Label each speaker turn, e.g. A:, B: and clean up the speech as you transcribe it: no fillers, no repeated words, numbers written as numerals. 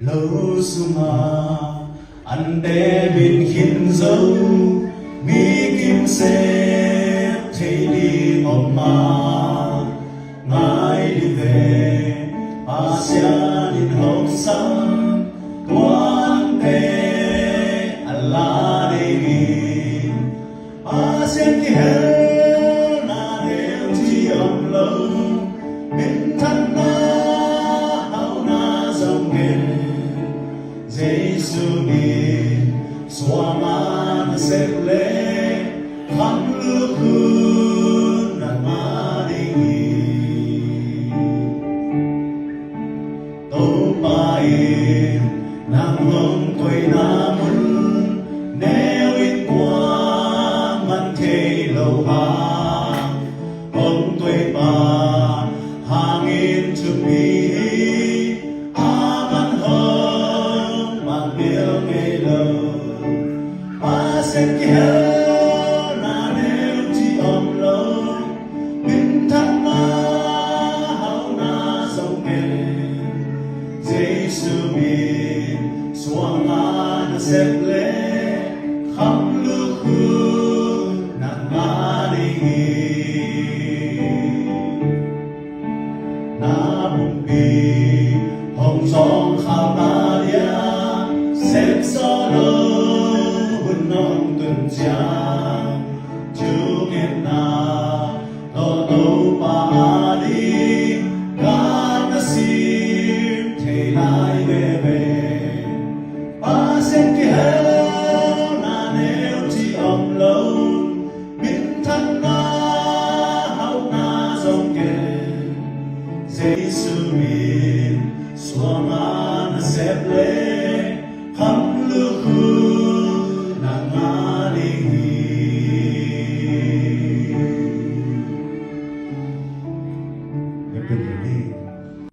A: lâu suma anh để bên hin dấu mi kim sẽ thấy đi mộng mà ngài đi về Asia đi học sang tuan pe Allah đi Asia đi hell na hell chỉ ông lâu mình thân na hậu na dòng nghề Giêsu đi xóa man xếp lệ khăn lửa khôn nằm ma đi tâu bài nàng lòng tuổi nam neo in qua man thế lâu hàng ông tuổi bà hàng in chụp mi Hãy non từng trang chú nghiệp na to tâu pa đi gan na sim thế lại về pa sen kia na nếu chỉ ông lâu min thân na hậu na dòng kề Giêsu min xóa ma na xếp lệ khăm lửa Good